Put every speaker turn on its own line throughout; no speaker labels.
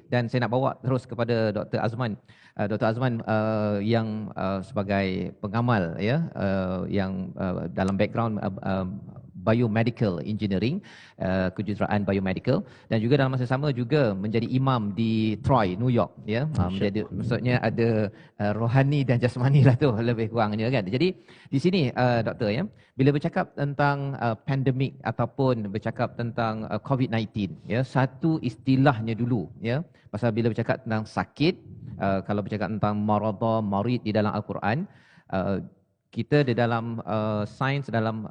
dan saya nak bawa terus kepada Dr. Azman. Dr. Azman yang sebagai pengamal ya, yang dalam background biomedical engineering, kejuruteraan biomedical, dan juga dalam masa sama juga menjadi imam di Troy, New York ya. Maksudnya ada rohani dan jasmani lah tu lebih kurangnya kan. Jadi di sini doktor ya, bila bercakap tentang pandemik ataupun bercakap tentang COVID-19 ya, satu istilahnya dulu ya. Pasal bila bercakap tentang sakit, kalau bercakap tentang maradha, marid di dalam Al-Quran, kita di dalam sains, dalam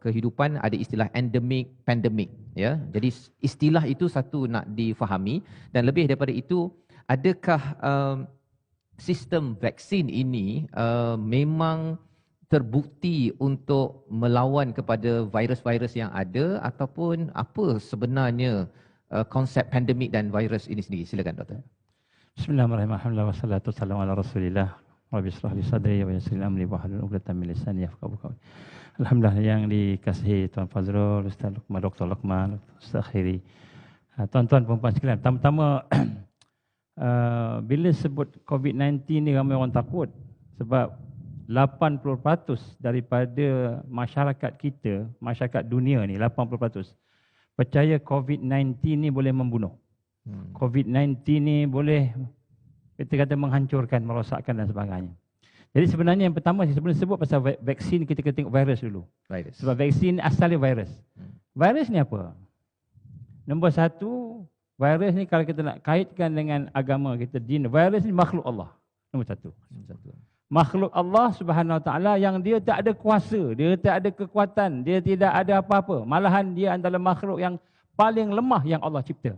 kehidupan ada istilah endemik, pandemik ya. Jadi istilah itu satu nak difahami, dan lebih daripada itu, adakah sistem vaksin ini memang terbukti untuk melawan kepada virus-virus yang ada, ataupun apa sebenarnya konsep pandemik dan virus ini sendiri? Silakan doktor.
Bismillahirrahmanirrahim. Wassalatu wassalamu ala Rasulillah. Rabbi shrah li sadri wa yassir li amri wahlul 'uqdatam min lisani yafqahu qawli. Alhamdulillah yang dikasihi Tuan Fazrul, Ustaz Luqman, Dr. Luqman, Ustaz Khiri. Tuan-tuan puan-puan sekalian, pertama-tama bila sebut COVID-19 ni ramai orang takut sebab 80% daripada masyarakat kita, masyarakat dunia ni 80% percaya COVID-19 ni boleh membunuh. COVID-19 ni boleh kita kata menghancurkan, merosakkan dan sebagainya. Jadi sebenarnya yang pertama, sebelum sebut pasal vaksin, kita kena tengok virus dulu. Virus. Sebab vaksin asalnya virus. Virus ni apa? Nombor satu, virus ni kalau kita nak kaitkan dengan agama kita, jin, virus ni makhluk Allah. Nombor satu. Makhluk Allah Subhanahu Wa Taala yang dia tak ada kuasa, dia tak ada kekuatan, dia tidak ada apa-apa. Malahan dia adalah makhluk yang paling lemah yang Allah cipta.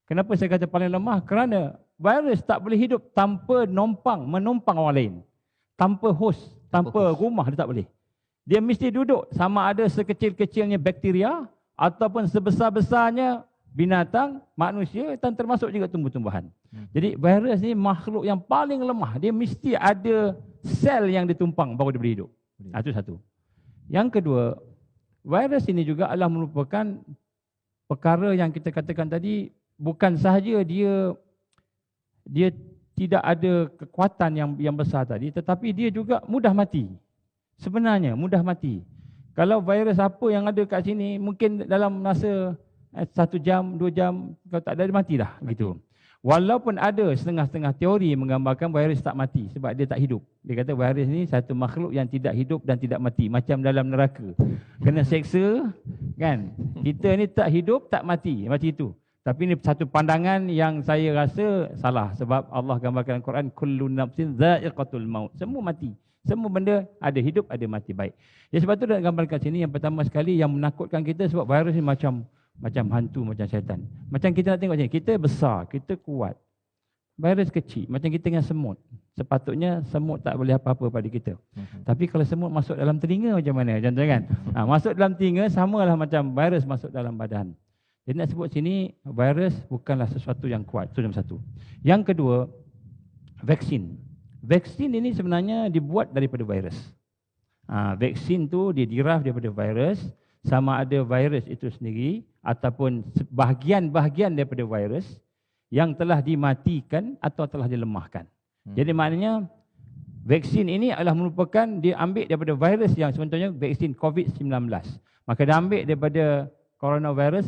Kenapa saya kata paling lemah? Kerana virus tak boleh hidup tanpa menumpang orang lain. Tanpa host, tanpa rumah dia tak boleh. Dia mesti duduk sama ada sekecil-kecilnya bakteria ataupun sebesar-besarnya binatang, manusia, dan termasuk juga tumbuh-tumbuhan. Jadi virus ni makhluk yang paling lemah. Dia mesti ada sel yang ditumpang baru dia boleh hidup. Itu satu. Yang kedua, virus ini juga adalah merupakan perkara yang kita katakan tadi, bukan sahaja dia tidak ada kekuatan yang besar tadi, tetapi dia juga mudah mati. Sebenarnya mudah mati. Kalau virus apa yang ada kat sini, mungkin dalam masa 1 jam, 2 jam, kalau tak ada, dia mati dah. Gitu. Walaupun ada setengah-setengah teori menggambarkan virus tak mati sebab dia tak hidup. Dia kata virus ni satu makhluk yang tidak hidup dan tidak mati. Macam dalam neraka. Kena seksa, kan? Kita ni tak hidup, tak mati. Macam itu. Tapi ini satu pandangan yang saya rasa salah. Sebab Allah gambarkan dalam Quran, kullu nafsin dha'iqatul maut. Semua mati. Semua benda ada hidup, ada mati. Baik. Ya, sebab itu dalam gambarkan sini, yang pertama sekali yang menakutkan kita sebab virus ni macam hantu, macam syaitan. Macam kita nak tengok sini, kita besar, kita kuat. Virus kecil, macam kita dengan semut. Sepatutnya semut tak boleh apa-apa pada kita. Tapi kalau semut masuk dalam telinga macam mana? Contoh kan? Masuk dalam telinga samalah macam virus masuk dalam badan. Jadi nak sebut sini, virus bukanlah sesuatu yang kuat. Itu nombor satu. Yang kedua, vaksin. Vaksin ini sebenarnya dibuat daripada virus. Vaksin tu dia diraf daripada virus, sama ada virus itu sendiri ataupun bahagian-bahagian daripada virus yang telah dimatikan atau telah dilemahkan. Jadi maknanya vaksin ini adalah merupakan dia ambil daripada virus yang contohnya vaksin COVID-19. Maka dia ambil daripada coronavirus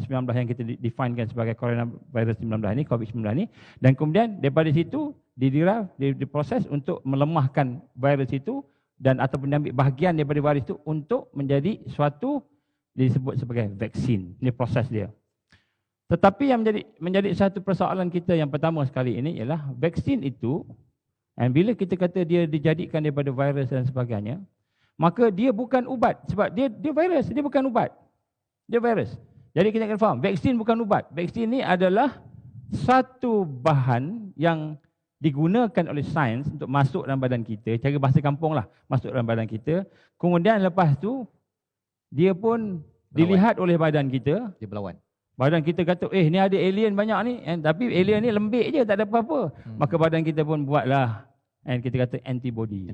19 yang kita definekan sebagai coronavirus 19 ini, COVID-19 ini, dan kemudian daripada situ diproses untuk melemahkan virus itu dan ataupun ambil bahagian daripada virus itu untuk menjadi suatu disebut sebagai vaksin. Ini proses dia. Tetapi yang menjadi satu persoalan kita yang pertama sekali ini ialah vaksin itu, dan bila kita kata dia dijadikan daripada virus dan sebagainya, maka dia bukan ubat sebab dia virus, dia bukan ubat. Dia virus. Jadi kita kena faham, vaksin bukan ubat. Vaksin ni adalah satu bahan yang digunakan oleh sains untuk masuk dalam badan kita, cara bahasa kampung lah, masuk dalam badan kita. Kemudian lepas tu, dia pun dilihat oleh badan kita. Dia berlawan. Badan kita kata, ni ada alien banyak ni, tapi alien ni lembik je, tak ada apa-apa. Maka badan kita pun buatlah, kita kata antibody.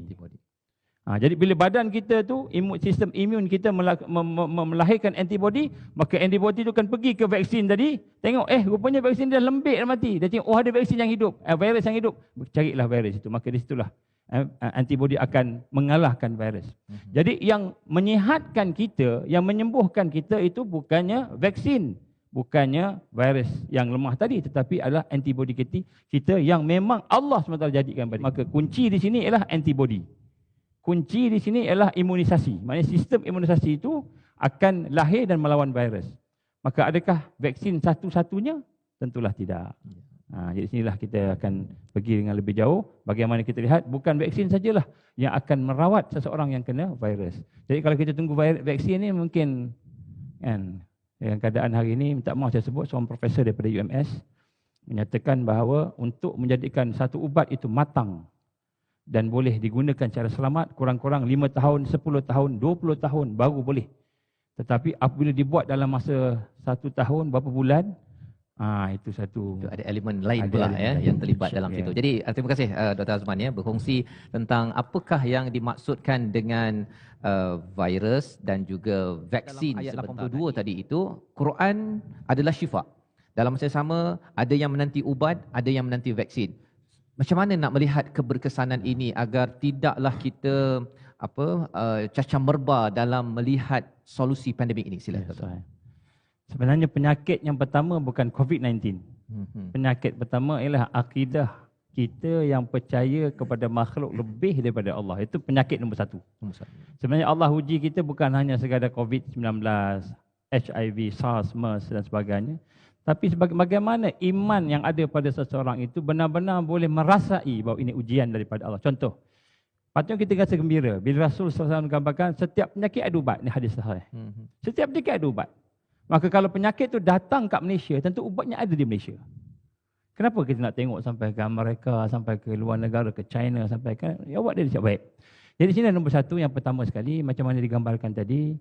Jadi bila badan kita tu, sistem imun kita melahirkan antibody, maka antibody tu akan pergi ke vaksin tadi, tengok rupanya vaksin dia lembik dah mati. Dia tengok ada vaksin yang hidup, virus yang hidup, carilah virus itu. Maka di situlah antibody akan mengalahkan virus. Jadi yang menyihatkan kita, yang menyembuhkan kita itu bukannya vaksin, bukannya virus yang lemah tadi, tetapi adalah antibody kita yang memang Allah SWT jadikan badan. Maka kunci di sini ialah antibody. Kunci di sini ialah imunisasi. Maknanya sistem imunisasi itu akan lahir dan melawan virus. Maka adakah vaksin satu-satunya? Tentulah tidak. Jadi sinilah kita akan pergi dengan lebih jauh. Bagaimana kita lihat, bukan vaksin sajalah yang akan merawat seseorang yang kena virus. Jadi kalau kita tunggu vaksin ni mungkin kan, dengan keadaan hari ini, minta maaf saya sebut, seorang profesor daripada UMS menyatakan bahawa untuk menjadikan satu ubat itu matang dan boleh digunakan secara selamat, kurang-kurang 5 tahun, 10 tahun, 20 tahun baru boleh. Tetapi apabila dibuat dalam masa 1 tahun, berapa bulan, itu satu.
Itu ada elemen lain pula yang terlibat dalam situ. Jadi terima kasih Dr. Azman berkongsi tentang apakah yang dimaksudkan dengan virus dan juga vaksin. Ayat 82 tadi itu, Quran adalah syifa. Dalam masa yang sama, ada yang menanti ubat, ada yang menanti vaksin. Macam mana nak melihat keberkesanan ini agar tidaklah kita cacah merba dalam melihat solusi pandemik ini? Silakan.
Sebenarnya penyakit yang pertama bukan COVID-19. Penyakit pertama ialah akidah kita yang percaya kepada makhluk lebih daripada Allah. Itu penyakit nombor satu. Sebenarnya Allah uji kita bukan hanya sekadar COVID-19, HIV, SARS, MERS dan sebagainya. Tapi bagaimana iman yang ada pada seseorang itu benar-benar boleh merasai bahawa ini ujian daripada Allah. Contoh, patutnya kita rasa gembira bila Rasul SAW menggambarkan setiap penyakit ada ubat. Ini hadis sahih. Setiap penyakit ada ubat. Maka kalau penyakit itu datang kat Malaysia, tentu ubatnya ada di Malaysia. Kenapa kita nak tengok sampai ke Amerika, sampai ke luar negara, ke China, sampai ke ubat dia siap baik. Jadi sini nombor satu, yang pertama sekali, macam mana digambarkan tadi,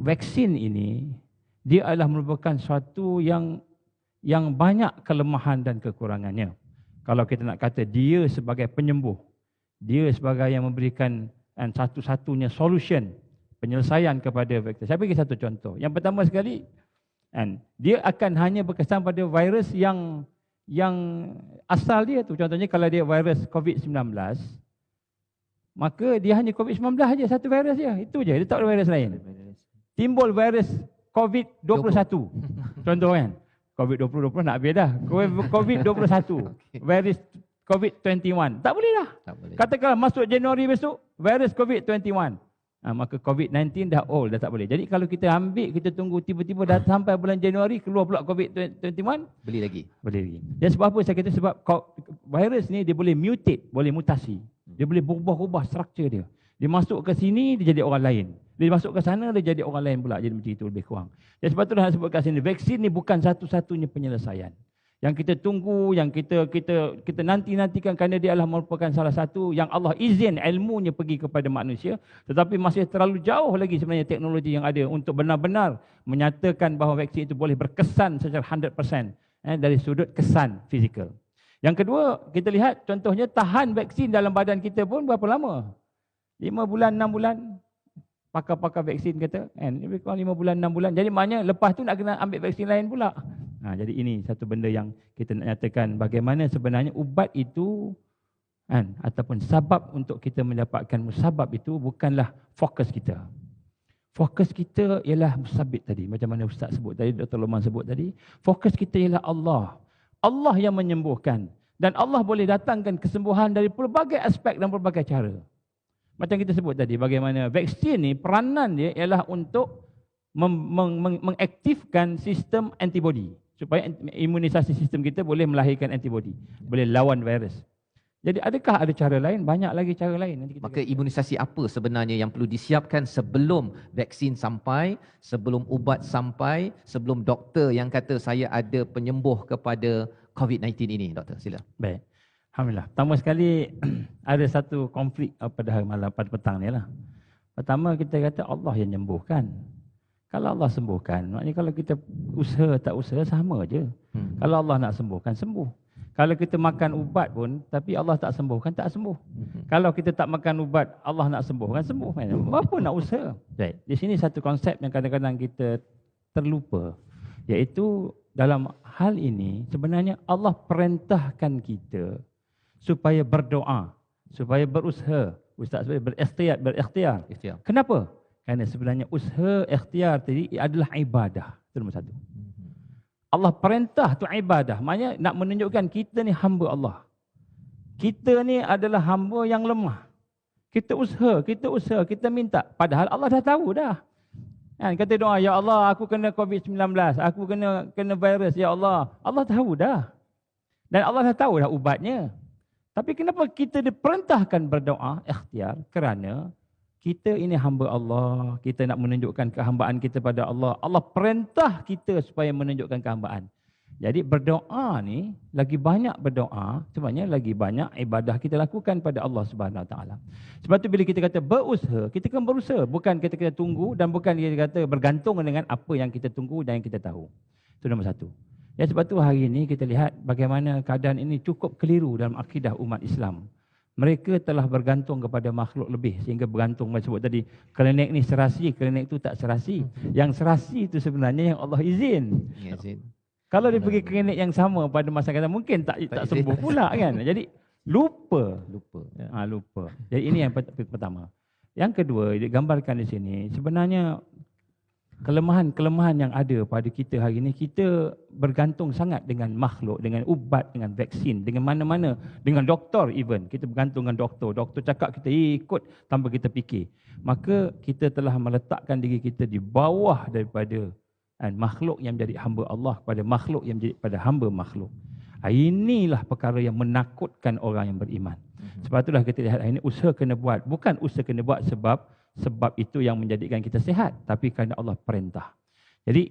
vaksin ini dia adalah merupakan suatu yang banyak kelemahan dan kekurangannya. Kalau kita nak kata dia sebagai penyembuh, dia sebagai yang memberikan satu-satunya solution, penyelesaian kepada vaksin. Saya bagi satu contoh. Yang pertama sekali, dia akan hanya berkesan pada virus yang asal dia tu. Contohnya kalau dia virus COVID-19, maka dia hanya COVID-19 saja, satu virus dia. Itu je, dia tak ada virus lain. Timbul virus COVID-21. Contoh kan. COVID-20 nak habis dah. COVID-21. Virus COVID-21. Tak boleh dah. Katakanlah masuk Januari besok, virus COVID-21. Maka COVID-19 dah old, dah tak boleh. Jadi kalau kita ambil, kita tunggu tiba-tiba dah sampai bulan Januari, keluar pula COVID-21.
Beli lagi.
Dan sebab apa saya kata? Sebab virus ni dia boleh mutate, boleh mutasi. Dia boleh berubah-ubah struktur dia. Dia masuk ke sini, dia jadi orang lain. Dia masuk ke sana, dia jadi orang lain pula. Jadi macam itu lebih kurang. Dan sebab itulah saya sebut kat sini, vaksin ni bukan satu-satunya penyelesaian. Yang kita tunggu, yang kita nanti-nantikan kerana dia adalah merupakan salah satu yang Allah izin ilmunya pergi kepada manusia. Tetapi masih terlalu jauh lagi sebenarnya teknologi yang ada untuk benar-benar menyatakan bahawa vaksin itu boleh berkesan secara 100% dari sudut kesan fizikal. Yang kedua, kita lihat contohnya tahan vaksin dalam badan kita pun berapa lama? 5 bulan, 6 bulan. Pakar-pakar vaksin kata, lebih kurang 5 bulan, 6 bulan. Jadi maknanya lepas tu nak kena ambil vaksin lain pula. Jadi ini satu benda yang kita nak nyatakan bagaimana sebenarnya ubat itu ataupun sabab untuk kita mendapatkan musabab itu bukanlah fokus kita. Fokus kita ialah musabib tadi. Macam mana Ustaz sebut tadi, Dr. Loman sebut tadi. Fokus kita ialah Allah. Allah yang menyembuhkan. Dan Allah boleh datangkan kesembuhan dari pelbagai aspek dan pelbagai cara. Macam kita sebut tadi, bagaimana vaksin ni peranan dia ialah untuk mengaktifkan sistem antibody. Supaya imunisasi sistem kita boleh melahirkan antibody. Boleh lawan virus. Jadi adakah ada cara lain? Banyak lagi cara lain. Nanti kita
Maka imunisasi apa sebenarnya yang perlu disiapkan sebelum vaksin sampai, sebelum ubat sampai, sebelum doktor yang kata saya ada penyembuh kepada COVID-19 ini, doktor? Sila.
Baik. Alhamdulillah. Pertama sekali ada satu konflik pada hari malam, pada petang ni lah. Pertama kita kata Allah yang menyembuhkan. Kalau Allah sembuhkan, maknanya kalau kita usaha tak usaha sama je. Kalau Allah nak sembuhkan, sembuh. Kalau kita makan ubat pun, tapi Allah tak sembuh, kan tak sembuh. Kalau kita tak makan ubat, Allah nak sembuh, kan sembuh. Kan? Apa nak usaha? Baik. Di sini satu konsep yang kadang-kadang kita terlupa. Iaitu dalam hal ini, sebenarnya Allah perintahkan kita supaya berdoa, supaya berusaha. Ustaz supaya berikhtiar. Kenapa? Kerana sebenarnya usaha ikhtiar tadi adalah ibadah. Itu nombor satu. Allah perintah tu ibadah. Maknanya nak menunjukkan kita ni hamba Allah. Kita ni adalah hamba yang lemah. Kita usaha, kita minta. Padahal Allah dah tahu dah. Kan, kata doa, ya Allah aku kena COVID-19, aku kena virus, ya Allah. Allah tahu dah. Dan Allah dah tahu dah ubatnya. Tapi kenapa kita diperintahkan berdoa, ikhtiar? Kerana kita ini hamba Allah, kita nak menunjukkan kehambaan kita pada Allah. Allah perintah kita supaya menunjukkan kehambaan. Jadi berdoa ni, lagi banyak berdoa, sebenarnya lagi banyak ibadah kita lakukan pada Allah Subhanahu Wa Taala. Sebab tu bila kita kata berusaha, kita kan berusaha. Bukan kita tunggu dan bukan kita kata bergantung dengan apa yang kita tunggu dan yang kita tahu. Itu nombor satu. Ya, sebab tu hari ini kita lihat bagaimana keadaan ini cukup keliru dalam akidah umat Islam. Mereka telah bergantung kepada makhluk lebih sehingga bergantung, macam sebut tadi, klinik ni serasi, klinik tu tak serasi. Yang serasi itu sebenarnya yang Allah izin. Kalau dia pergi klinik yang sama pada masa kata mungkin tak sembuh pula kan. Jadi lupa. Lupa. Jadi ini yang pertama. Yang kedua, digambarkan di sini sebenarnya kelemahan-kelemahan yang ada pada kita hari ini, kita bergantung sangat dengan makhluk, dengan ubat, dengan vaksin, dengan mana-mana, dengan doktor even. Kita bergantung dengan doktor. Doktor cakap kita ikut tanpa kita fikir. Maka kita telah meletakkan diri kita di bawah daripada makhluk yang menjadi hamba Allah kepada makhluk yang menjadi pada hamba makhluk. Inilah perkara yang menakutkan orang yang beriman. Sebab itulah kita lihat hari ini usaha kena buat. Bukan usaha kena buat sebab itu yang menjadikan kita sihat, tapi kerana Allah perintah. Jadi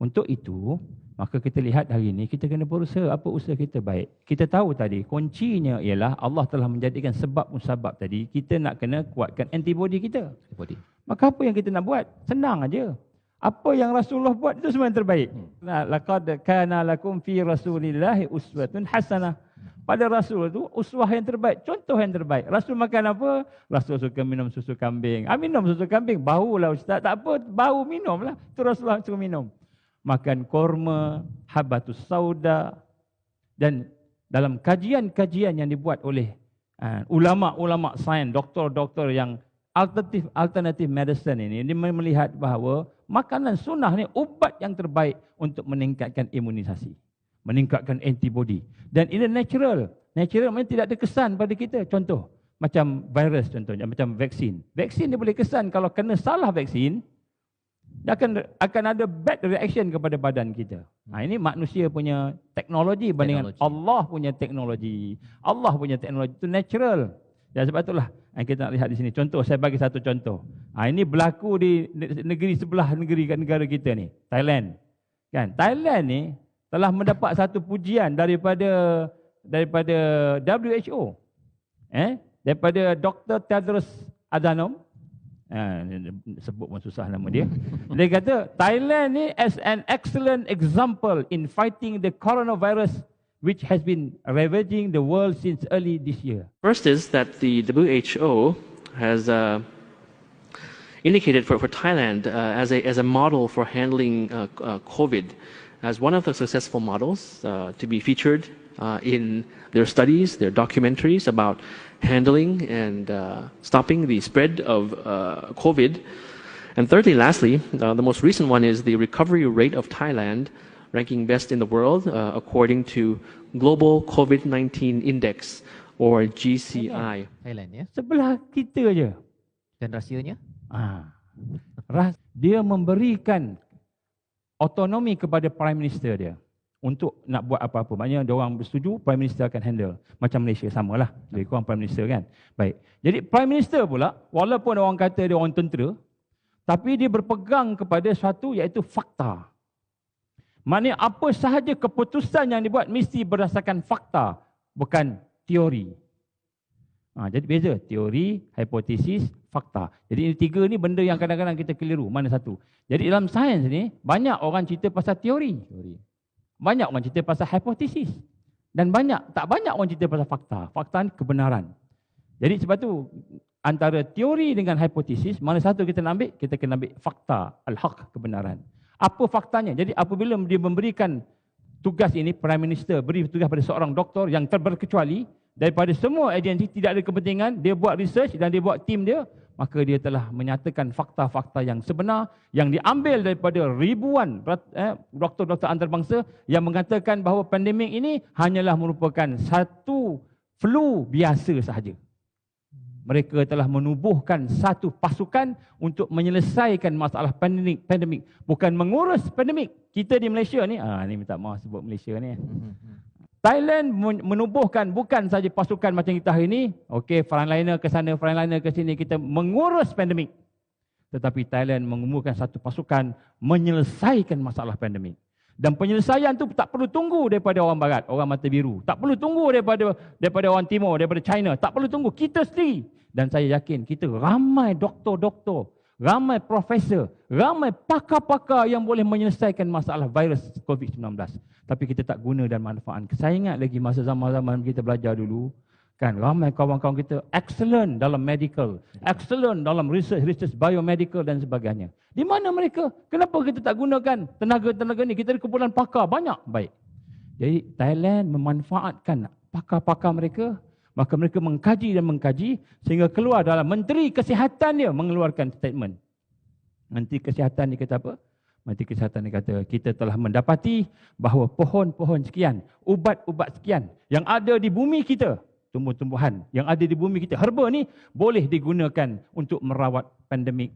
untuk itu, maka kita lihat hari ini kita kena berusaha. Apa usaha kita baik? Kita tahu tadi kuncinya ialah Allah telah menjadikan sebab musabab tadi. Kita nak kena kuatkan antibody kita. Maka apa yang kita nak buat? Senang aja. Apa yang Rasulullah buat itu semua yang terbaik. Laqad kana lakum fi Rasulillahi uswatun hasanah. Pada Rasul itu uswah yang terbaik, contoh yang terbaik. Rasul makan apa? Rasul suka minum susu kambing. Minum susu kambing, baulah ustaz. Tak apa, bau minumlah. Itu Rasulullah suka minum. Makan korma, habatus sauda. Dan dalam kajian-kajian yang dibuat oleh ulama-ulama sains, doktor-doktor yang alternatif medicine ini, dia melihat bahawa makanan sunnah ni ubat yang terbaik untuk meningkatkan imunisasi, meningkatkan antibody. Dan ini natural. Natural maksudnya tidak ada kesan pada kita. Contoh, macam virus contohnya, macam vaksin. Vaksin dia boleh kesan kalau kena salah vaksin, dia akan ada bad reaction kepada badan kita. Ini manusia punya teknologi bandingkan Allah punya teknologi. Allah punya teknologi itu natural. Dan sebab itulah kita nak lihat di sini. Contoh, saya bagi satu contoh. Ini berlaku di negeri sebelah negara kita ni, Thailand. Kan? Thailand ni telah mendapat satu pujian daripada WHO. Daripada Dr. Tedros Adhanom. Sebut pun susah nama dia. Dia kata, Thailand ni as an excellent example in fighting the coronavirus which has been ravaging the world since early this year.
First is that the WHO has indicated for Thailand as a model for handling COVID, as one of the successful models to be featured in their studies, their documentaries about handling and stopping the spread of COVID. And thirdly, lastly, the most recent one is the recovery rate of Thailand, ranking best in the world according to Global COVID-19 Index or GCI.
Thailand ya.
Sebelah kita je.
Dan rahsianya?
Dia memberikan otonomi kepada Prime Minister dia untuk nak buat apa-apa. Maknanya dia orang bersetuju, Prime Minister akan handle. Macam Malaysia samalah. Lebih kurang Prime Minister kan. Baik. Jadi Prime Minister pula, walaupun orang kata dia orang tentera, tapi dia berpegang kepada suatu iaitu fakta. Maknanya apa sahaja keputusan yang dibuat mesti berdasarkan fakta, bukan teori. Jadi beza, teori, hipotesis, fakta. Jadi ini tiga ni benda yang kadang-kadang kita keliru. Mana satu? Jadi dalam sains ni, banyak orang cerita pasal teori. Banyak orang cerita pasal hipotesis. Dan tak banyak orang cerita pasal fakta. Fakta ni kebenaran. Jadi sebab tu antara teori dengan hipotesis, mana satu kita nak ambil? Kita kena ambil fakta, al-haq, kebenaran. Apa faktanya? Jadi apabila dia memberikan tugas ini, Prime Minister beri tugas pada seorang doktor yang terberkecuali daripada semua agensi, tidak ada kepentingan, dia buat research dan dia buat tim dia, maka dia telah menyatakan fakta-fakta yang sebenar yang diambil daripada ribuan doktor-doktor antarabangsa yang mengatakan bahawa pandemik ini hanyalah merupakan satu flu biasa sahaja. Mereka telah menubuhkan satu pasukan untuk menyelesaikan masalah pandemik, bukan mengurus pandemik. Kita di Malaysia ni, ni minta maaf sebut Malaysia ni. Thailand menubuhkan bukan saja pasukan macam kita hari ini, okey, frontliner ke sana, frontliner ke sini, kita mengurus pandemik. Tetapi Thailand mengumpulkan satu pasukan menyelesaikan masalah pandemik. Dan penyelesaian tu tak perlu tunggu daripada orang barat, orang mata biru. Tak perlu tunggu daripada orang timur, daripada China. Tak perlu tunggu, kita sendiri. Dan saya yakin kita ramai doktor-doktor, ramai profesor, ramai pakar-pakar yang boleh menyelesaikan masalah virus COVID-19. Tapi kita tak guna dan manfaat. Saya ingat lagi masa zaman-zaman kita belajar dulu, kan ramai kawan-kawan kita excellent dalam medical, excellent dalam research biomedical dan sebagainya. Di mana mereka? Kenapa kita tak gunakan tenaga-tenaga ni? Kita ada kumpulan pakar banyak. Baik. Jadi Thailand memanfaatkan pakar-pakar mereka, maka mereka mengkaji sehingga keluar dalam Menteri Kesihatan dia mengeluarkan statement. Menteri Kesihatan ni kata apa? Menteri Kesihatan dia kata, kita telah mendapati bahawa pohon-pohon sekian, ubat-ubat sekian yang ada di bumi kita, tumbuh-tumbuhan yang ada di bumi kita, herba ni boleh digunakan untuk merawat pandemik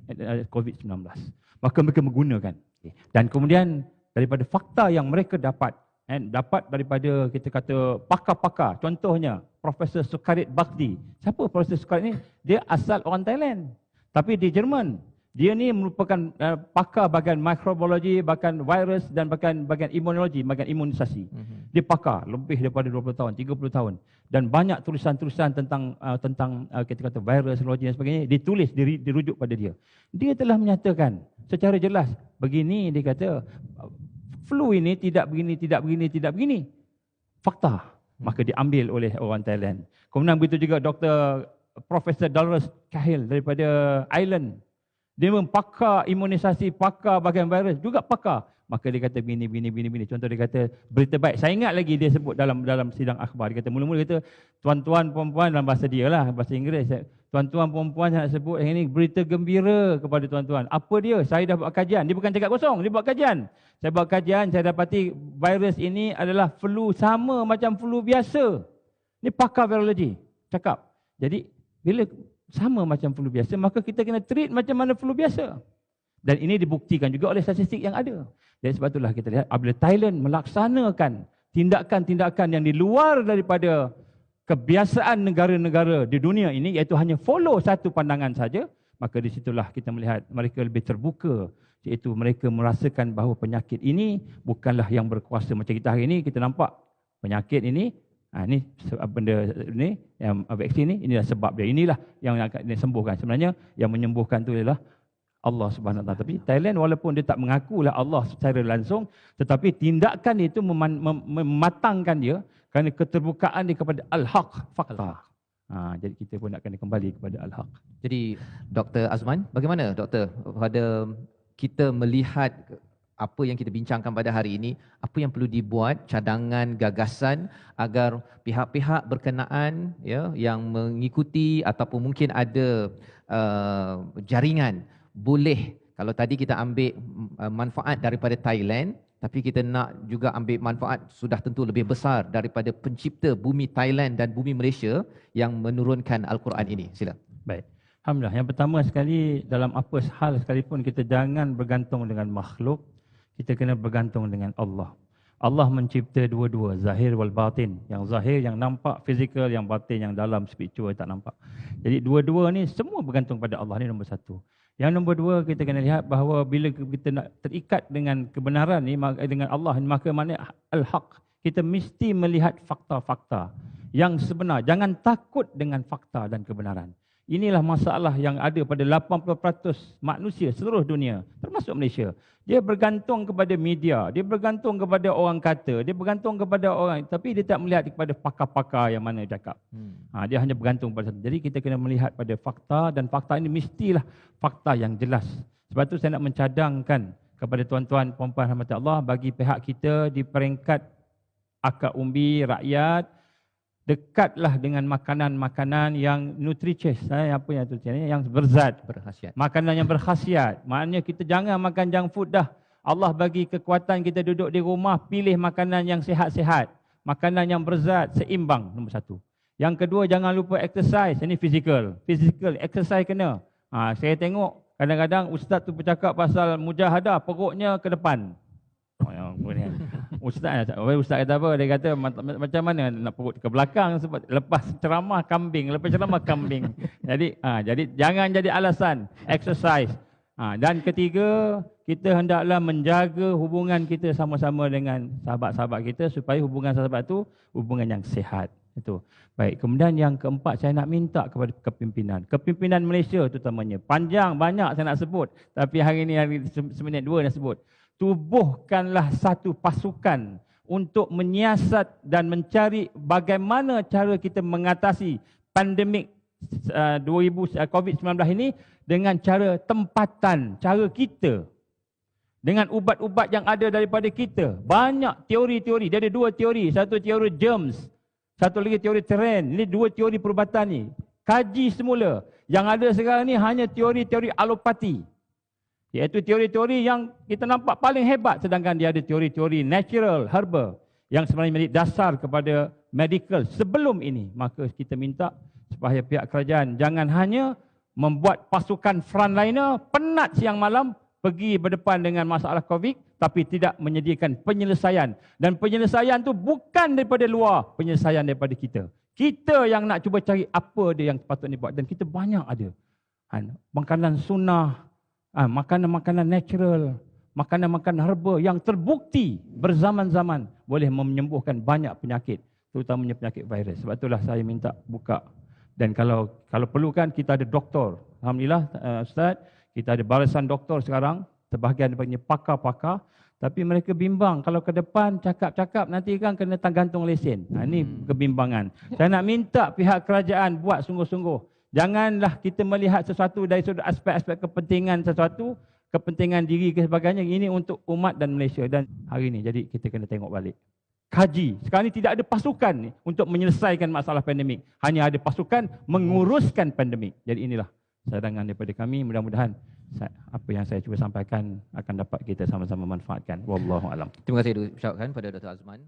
COVID-19. Maka mereka menggunakan. Dan kemudian daripada fakta yang mereka dapat daripada kita kata pakar-pakar, contohnya Profesor Sukarit Bakti. Siapa Profesor Sukarit ni? Dia asal orang Thailand, tapi di Jerman. Dia ni merupakan pakar bahagian mikrobiologi, bahagian virus dan bahagian imunologi, bahagian imunisasi. Dia pakar lebih daripada 20 tahun, 30 tahun. Dan banyak tulisan-tulisan tentang kita kata virusologi dan sebagainya ditulis, dirujuk pada dia. Dia telah menyatakan secara jelas, begini dia kata, flu ini tidak begini. Fakta. Maka diambil oleh orang Thailand. Kemudian begitu juga Dr. Profesor Dolores Cahill daripada Ireland. Dia pakar imunisasi, pakar bahagian virus, juga pakar. Maka dia kata begini. Contoh dia kata berita baik. Saya ingat lagi dia sebut dalam sidang akhbar. Dia kata mula-mula kata tuan-tuan puan-puan dalam bahasa dia lah, bahasa Inggeris. Tuan-tuan puan-puan saya nak sebut yang ini berita gembira kepada tuan-tuan. Apa dia? Saya dah buat kajian. Dia bukan cakap kosong, dia buat kajian. Saya buat kajian, saya dapati virus ini adalah flu sama macam flu biasa. Ini pakar virologi cakap. Jadi bila sama macam flu biasa, maka kita kena treat macam mana flu biasa. Dan ini dibuktikan juga oleh statistik yang ada. Jadi sebab itulah kita lihat, apabila Thailand melaksanakan tindakan-tindakan yang di luar daripada kebiasaan negara-negara di dunia ini, iaitu hanya follow satu pandangan saja, maka di situlah kita melihat mereka lebih terbuka. Iaitu mereka merasakan bahawa penyakit ini bukanlah yang berkuasa. Macam kita hari ini, kita nampak penyakit ini, ini benda ini, yang vaksin ini, inilah sebab dia. Inilah yang akan disembuhkan. Sebenarnya yang menyembuhkan itu adalah Allah Subhanahu Wa Taala. Tapi Thailand walaupun dia tak mengakulah Allah secara langsung, tetapi tindakan itu mematangkan dia kerana keterbukaan dia kepada al-haq, fakta. Jadi kita pun nak kena kembali kepada al-haq.
Jadi Dr. Azman, bagaimana Doktor pada kita melihat apa yang kita bincangkan pada hari ini, apa yang perlu dibuat, cadangan, gagasan agar pihak-pihak berkenaan ya yang mengikuti ataupun mungkin ada jaringan boleh, kalau tadi kita ambil manfaat daripada Thailand, tapi kita nak juga ambil manfaat sudah tentu lebih besar daripada pencipta bumi Thailand dan bumi Malaysia yang menurunkan Al-Quran ini. Sila.
Baik. Alhamdulillah. Yang pertama sekali, dalam apa hal sekalipun kita jangan bergantung dengan makhluk, kita kena bergantung dengan Allah. Allah mencipta dua-dua, zahir wal batin. Yang zahir yang nampak fizikal, yang batin yang dalam spiritual tak nampak. Jadi dua-dua ni semua bergantung pada Allah, ni nombor satu. Yang nombor dua, kita kena lihat bahawa bila kita nak terikat dengan kebenaran ni, dengan Allah, maka mana al-haq. Kita mesti melihat fakta-fakta yang sebenar. Jangan takut dengan fakta dan kebenaran. Inilah masalah yang ada pada 80% manusia seluruh dunia, termasuk Malaysia. Dia bergantung kepada media, dia bergantung kepada orang kata, dia bergantung kepada orang, tapi dia tak melihat kepada pakar-pakar yang mana cakap. Dia hanya bergantung pada satu. Jadi kita kena melihat pada fakta, dan fakta ini mestilah fakta yang jelas. Sebab tu saya nak mencadangkan kepada tuan-tuan, puan-puan rahmat Allah, bagi pihak kita di peringkat akar umbi rakyat, dekatlah dengan makanan-makanan yang nutritious, apa yang tu yang berzat,
Berkhasiat.
makanan yang berkhasiat. Maknanya kita jangan makan junk food dah. Allah bagi kekuatan kita duduk di rumah, pilih makanan yang sihat-sihat, makanan yang berzat, seimbang, nombor satu. Yang kedua, jangan lupa exercise. Ini physical exercise kena. Saya tengok kadang-kadang ustaz tu bercakap pasal mujahadah, perutnya ke depan. Ustaz kata apa? Dia kata macam mana nak perut ke belakang, sebab lepas ceramah kambing. Jadi jangan jadi alasan. Exercise. Dan ketiga, kita hendaklah menjaga hubungan kita sama-sama dengan sahabat-sahabat kita supaya hubungan sahabat itu hubungan yang sihat. Itu. Baik, kemudian yang keempat saya nak minta kepada kepimpinan Malaysia terutamanya. Panjang banyak saya nak sebut, tapi hari ini seminit dua nak sebut. Tubuhkanlah satu pasukan untuk menyiasat dan mencari bagaimana cara kita mengatasi pandemik COVID-19 ini dengan cara tempatan, cara kita. Dengan ubat-ubat yang ada daripada kita. Banyak teori-teori, dia ada dua teori. Satu teori germs, satu lagi teori terrain. Ini dua teori perubatan ni. Kaji semula. Yang ada sekarang ni hanya teori-teori alopati. Iaitu teori-teori yang kita nampak paling hebat, sedangkan dia ada teori-teori natural, herbal, yang sebenarnya menjadi dasar kepada medical sebelum ini. Maka kita minta supaya pihak kerajaan jangan hanya membuat pasukan frontliner penat siang malam pergi berdepan dengan masalah COVID, tapi tidak menyediakan penyelesaian. Dan penyelesaian tu bukan daripada luar, penyelesaian daripada kita. Kita yang nak cuba cari apa dia yang patut dibuat, dan kita banyak ada. Makanan sunnah, makanan-makanan natural, makanan-makanan herba yang terbukti berzaman-zaman boleh menyembuhkan banyak penyakit, terutamanya penyakit virus. Sebab itulah saya minta buka. Dan kalau perlukan, kita ada doktor. Alhamdulillah, Ustaz, kita ada barisan doktor sekarang, sebahagian daripadanya pakar-pakar, tapi mereka bimbang. Kalau ke depan cakap-cakap, nanti kan kena gantung lesen. Ini kebimbangan. Saya nak minta pihak kerajaan buat sungguh-sungguh. Janganlah kita melihat sesuatu dari sudut aspek-aspek kepentingan sesuatu, kepentingan diri ke sebagainya. Ini untuk umat dan Malaysia dan hari ini. Jadi kita kena tengok balik. Kaji. Sekarang ini tidak ada pasukan untuk menyelesaikan masalah pandemik. Hanya ada pasukan menguruskan pandemik. Jadi inilah cadangan daripada kami. Mudah-mudahan apa yang saya cuba sampaikan akan dapat kita sama-sama manfaatkan. Wallahu alam.
Terima kasih diucapkan pada Dr. Azman.